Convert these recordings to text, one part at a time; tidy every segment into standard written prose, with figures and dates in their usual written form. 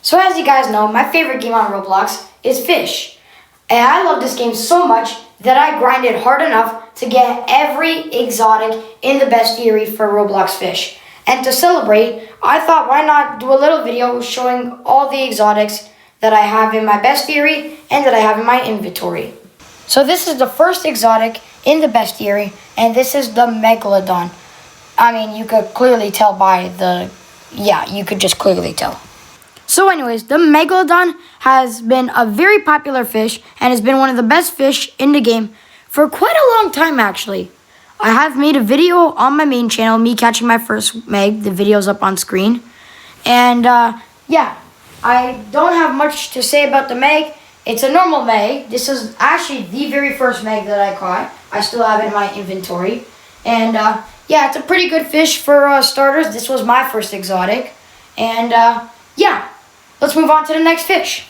So as you guys know, my favorite game on Roblox is FISH. And I love this game so much that I grinded hard enough to get every exotic in the best theory for Roblox FISH. And to celebrate, I thought why not do a little video showing all the exotics that I have in my best theory and that I have in my inventory. So this is the first exotic in the best theory, and this is the Megalodon. I mean, you could clearly tell by the, you could just clearly tell. So anyways, the Megalodon has been a very popular fish and has been one of the best fish in the game for quite a long time actually. I have made a video on my main channel, me catching my first Meg. The video's up on screen. And I don't have much to say about the Meg. It's a normal Meg. This is actually the very first Meg that I caught. I still have it in my inventory. And it's a pretty good fish for starters. This was my first exotic. And let's move on to the next fish.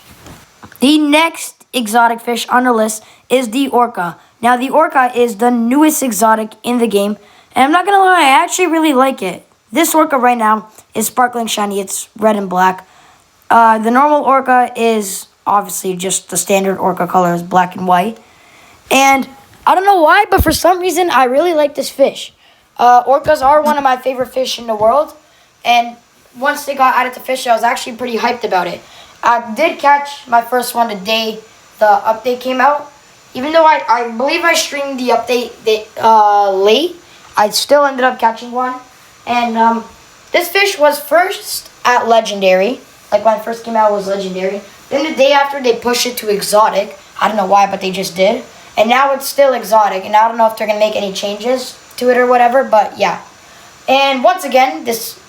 The next exotic fish on the list is the orca. Now, the orca is the newest exotic in the game, and I'm not going to lie, I actually really like it. This orca right now is sparkling shiny. It's red and black. The normal orca is obviously just the standard orca color is black and white. And I don't know why, but for some reason, I really like this fish. Orcas are one of my favorite fish in the world, and once they got added to fish, I was actually pretty hyped about it. I did catch my first one the day the update came out. Even though I believe I streamed the update late, I still ended up catching one. And this fish was first at Legendary. Like when it first came out, it was Legendary. Then the day after, they pushed it to Exotic. I don't know why, but they just did. And now it's still Exotic. And I don't know if they're going to make any changes to it or whatever, but yeah. And once again, this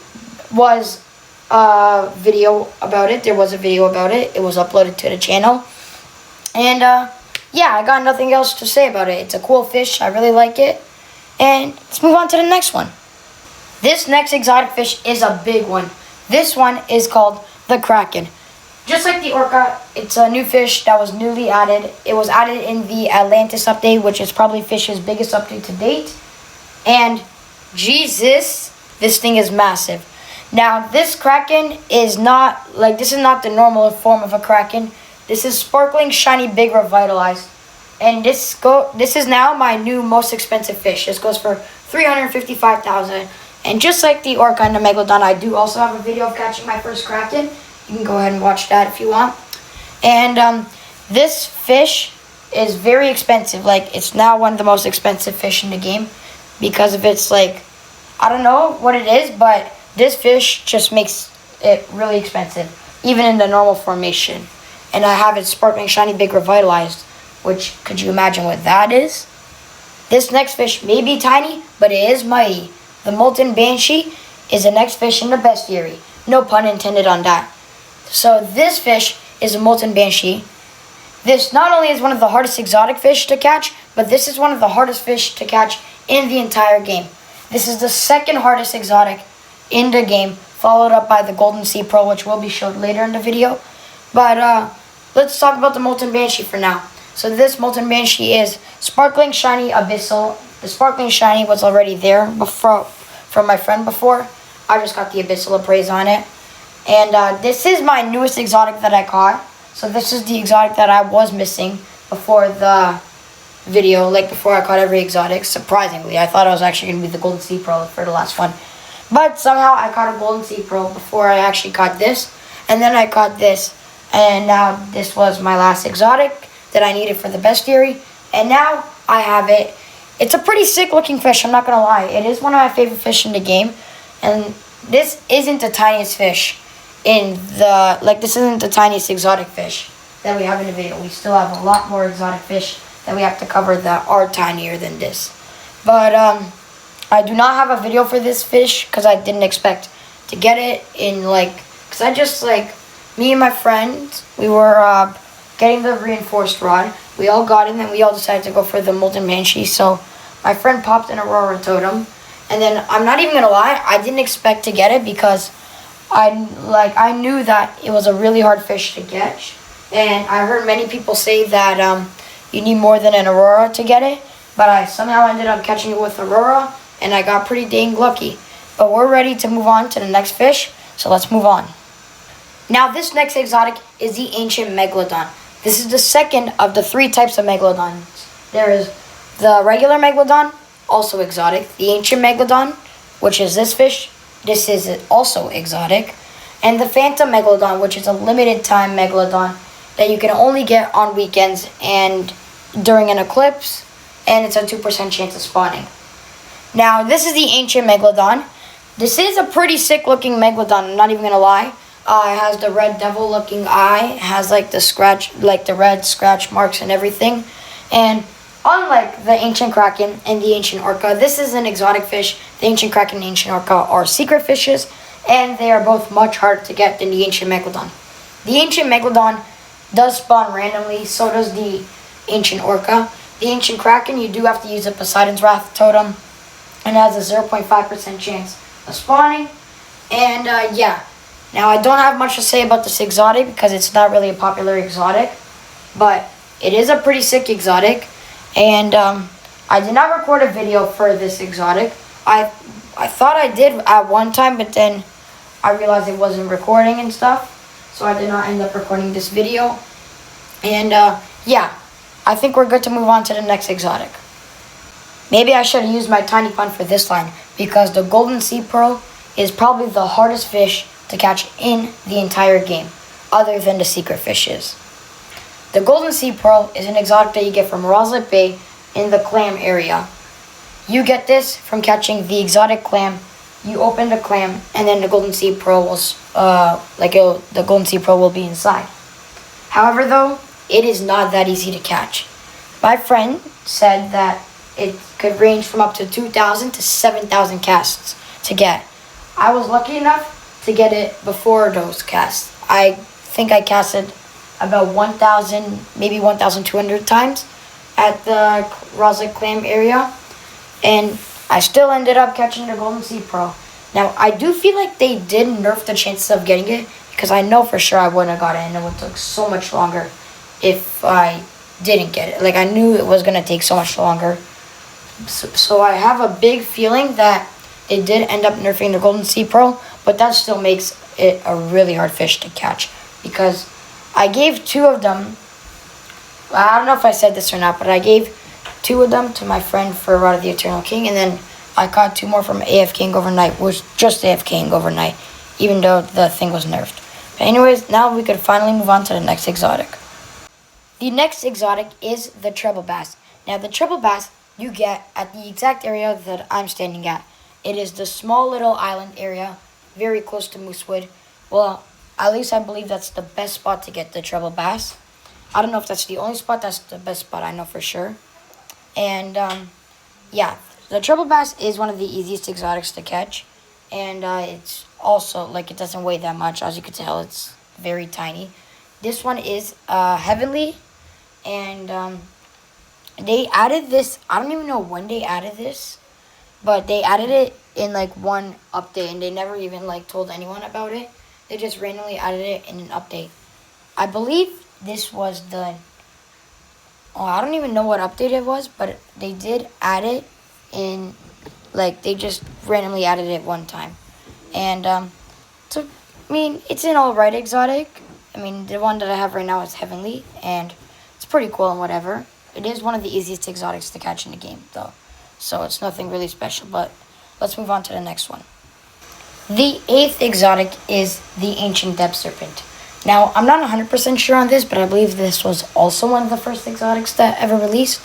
was a video about it. There was a video about it. It was uploaded to the channel. And I got nothing else to say about it. It's a cool fish. I really like it. And let's move on to the next one. This next exotic fish is a big one. This one is called the Kraken. Just like the orca, it's a new fish that was newly added. It was added in the Atlantis update, which is probably Fish's biggest update to date. And Jesus, this thing is massive. Now, this Kraken is not, this is not the normal form of a Kraken. This is sparkling, shiny, big, revitalized. And this is now my new most expensive fish. This goes for $355,000. And just like the orca and the Megalodon, I do also have a video of catching my first Kraken. You can go ahead and watch that if you want. And this fish is very expensive. It's now one of the most expensive fish in the game because of its, I don't know what it is, but this fish just makes it really expensive, even in the normal formation. And I have it sparkling, shiny, big, revitalized, which, could you imagine what that is? This next fish may be tiny, but it is mighty. The Molten Banshee is the next fish in the best theory. No pun intended on that. So this fish is a Molten Banshee. This not only is one of the hardest exotic fish to catch, but this is one of the hardest fish to catch in the entire game. This is the second hardest exotic in the game, followed up by the Golden Sea Pearl, which will be showed later in the video. But let's talk about the Molten Banshee for now. So this Molten Banshee is sparkling, shiny, abyssal. The sparkling shiny was already there before from my friend before. I just got the abyssal appraise on it. And this is my newest exotic that I caught. So this is the exotic that I was missing before the video, before I caught every exotic. Surprisingly, I thought I was actually going to be the Golden Sea Pearl for the last one. But somehow I caught a Golden Sea Pearl before I actually caught this. And then I caught this. And now this was my last exotic that I needed for the best theory. And now I have it. It's a pretty sick looking fish, I'm not going to lie. It is one of my favorite fish in the game. And this isn't the tiniest fish in the, this isn't the tiniest exotic fish that we have in the video. We still have a lot more exotic fish that we have to cover that are tinier than this. But I do not have a video for this fish because I didn't expect to get it in because I just me and my friends, we were getting the reinforced rod. We all got it and then we all decided to go for the Molten Banshee. So my friend popped an Aurora Totem. And then I'm not even gonna lie, I didn't expect to get it because I knew that it was a really hard fish to catch. And I heard many people say that you need more than an Aurora to get it. But I somehow ended up catching it with Aurora, and I got pretty dang lucky. But we're ready to move on to the next fish, so let's move on. Now this next exotic is the ancient megalodon. This is the second of the 3 types of megalodons. There is the regular megalodon, also exotic. The ancient megalodon, which is this fish, this is also exotic. And the phantom megalodon, which is a limited time megalodon that you can only get on weekends and during an eclipse, and it's a 2% chance of spawning. Now this is the ancient megalodon. This is a pretty sick looking megalodon, I'm not even gonna lie. It has the red devil looking eye, it has like the red scratch marks and everything. And unlike the ancient kraken and the ancient orca, this is an exotic fish. The ancient kraken and ancient orca are secret fishes, and they are both much harder to get than the ancient megalodon. The ancient megalodon does spawn randomly, so does the ancient orca. The ancient kraken, you do have to use a Poseidon's Wrath totem, and has a 0.5% chance of spawning. And yeah. Now, I don't have much to say about this exotic because it's not really a popular exotic, but it is a pretty sick exotic. And I did not record a video for this exotic. I thought I did at one time, but then I realized it wasn't recording and stuff, so I did not end up recording this video. And yeah, I think we're good to move on to the next exotic. Maybe I should have used my tiny pun for this line, because the golden sea pearl is probably the hardest fish to catch in the entire game, other than the secret fishes. The golden sea pearl is an exotic that you get from Roselet Bay in the clam area. You get this from catching the exotic clam. You open the clam, and then the golden sea pearl will be inside. However, though, it is not that easy to catch. My friend said that it could range from up to 2,000 to 7,000 casts to get. I was lucky enough to get it before those casts. I think I casted about 1,000, maybe 1,200 times at the Roselet Clam area, and I still ended up catching the golden sea pearl. Now, I do feel like they did nerf the chances of getting it, because I know for sure I wouldn't have got it, and it would take so much longer if I didn't get it. Like, I knew it was going to take so much longer. So I have a big feeling that it did end up nerfing the golden sea pearl, but that still makes it a really hard fish to catch, because I gave 2 of them. I don't know if I said this or not, but I gave 2 of them to my friend for Rod of the Eternal King, and then I caught 2 more from AFKing overnight, was just AFKing overnight, even though the thing was nerfed. But anyways, now we could finally move on to the next exotic. The next exotic is the treble bass. Now, the treble bass you get at the exact area that I'm standing at. It is the small little island area, very close to Moosewood. Well, at least I believe that's the best spot to get the treble bass. I don't know if that's the only spot, that's the best spot I know for sure. And yeah, the treble bass is one of the easiest exotics to catch. And it's also, like, it doesn't weigh that much. As you can tell, it's very tiny. This one is heavenly. And they added this, I don't even know when they added this, but they added it in like one update, and they never even like told anyone about it. They just randomly added it in an update. I believe this was I don't even know what update it was, but they did add it in, like, they just randomly added it one time. And so, I mean, it's an alright exotic. I mean, the one that I have right now is heavenly, and it's pretty cool and whatever. It is one of the easiest exotics to catch in the game, though. So it's nothing really special, but let's move on to the next one. The 8th exotic is the ancient depth serpent. Now, I'm not 100% sure on this, but I believe this was also one of the first exotics that ever released.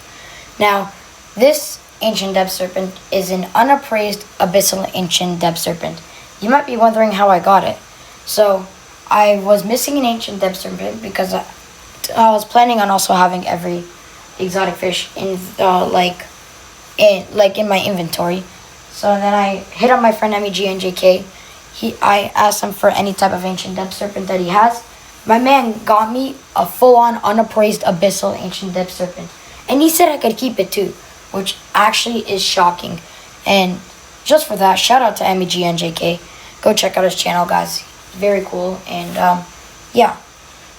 Now, this ancient depth serpent is an unappraised abyssal ancient depth serpent. You might be wondering how I got it. So, I was missing an ancient depth serpent because I was planning on also having every exotic fish in in my inventory. So then I hit up my friend MEGNJK. I asked him for any type of ancient depth serpent that he has. My man got me a full-on unappraised abyssal ancient depth serpent, and he said I could keep it too, which actually is shocking. And just for that, shout out to MEGNJK. Go check out his channel, guys. Very cool. And yeah,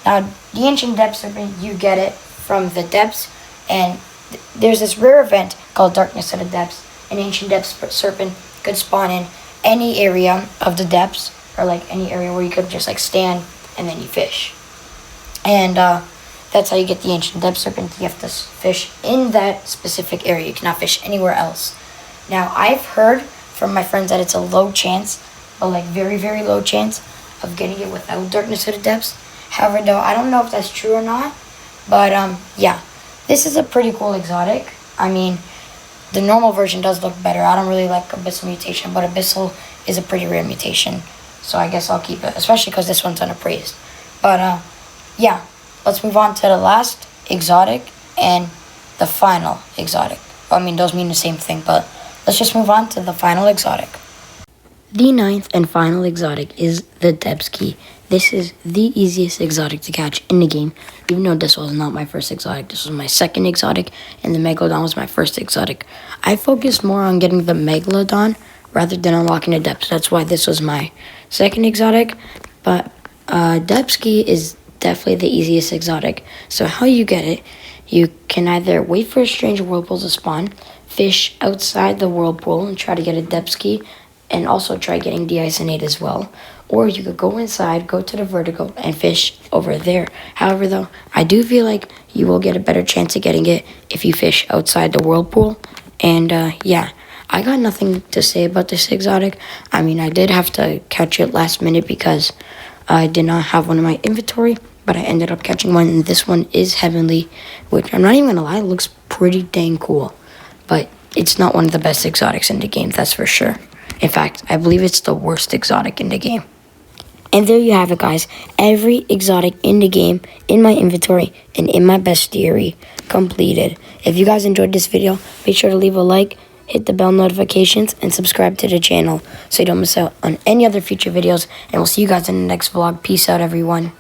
now the ancient depth serpent, you get it from the depths, and there's this rare event called Darkness of the Depths. An ancient depth serpent could spawn in any area of the depths, or like any area where you could just like stand and then you fish. And that's how you get the ancient depth serpent. You have to fish in that specific area. You cannot fish anywhere else. Now, I've heard from my friends that it's a low chance, but like very, very low chance of getting it without Darkness of the Depths. However, though, I don't know if that's true or not. But yeah, this is a pretty cool exotic. I mean, the normal version does look better. I don't really like Abyssal Mutation, but Abyssal is a pretty rare mutation. So I guess I'll keep it, especially because this one's unappraised. But yeah, let's move on to the last exotic and the final exotic. I mean, those mean the same thing, but let's just move on to the final exotic. The ninth and final exotic is the Depths Key. This is the easiest exotic to catch in the game, even though this was not my first exotic. This was my second exotic, and the Megalodon was my first exotic. I focused more on getting the Megalodon rather than unlocking the Depths. That's why this was my second exotic, but Depths Key is definitely the easiest exotic. So how you get it, you can either wait for a strange whirlpool to spawn, fish outside the whirlpool and try to get a Depths Key, and also try getting de-isonate as well. Or you could go inside, go to the vertical, and fish over there. However, though, I do feel like you will get a better chance of getting it if you fish outside the whirlpool. And yeah, I got nothing to say about this exotic. I mean, I did have to catch it last minute because I did not have one in my inventory, but I ended up catching one, and this one is heavenly, which I'm not even gonna lie, it looks pretty dang cool. But it's not one of the best exotics in the game, that's for sure. In fact, I believe it's the worst exotic in the game. And there you have it, guys. Every exotic in the game, in my inventory, and in my bestiary completed. If you guys enjoyed this video, be sure to leave a like, hit the bell notifications, and subscribe to the channel so you don't miss out on any other future videos. And we'll see you guys in the next vlog. Peace out, everyone.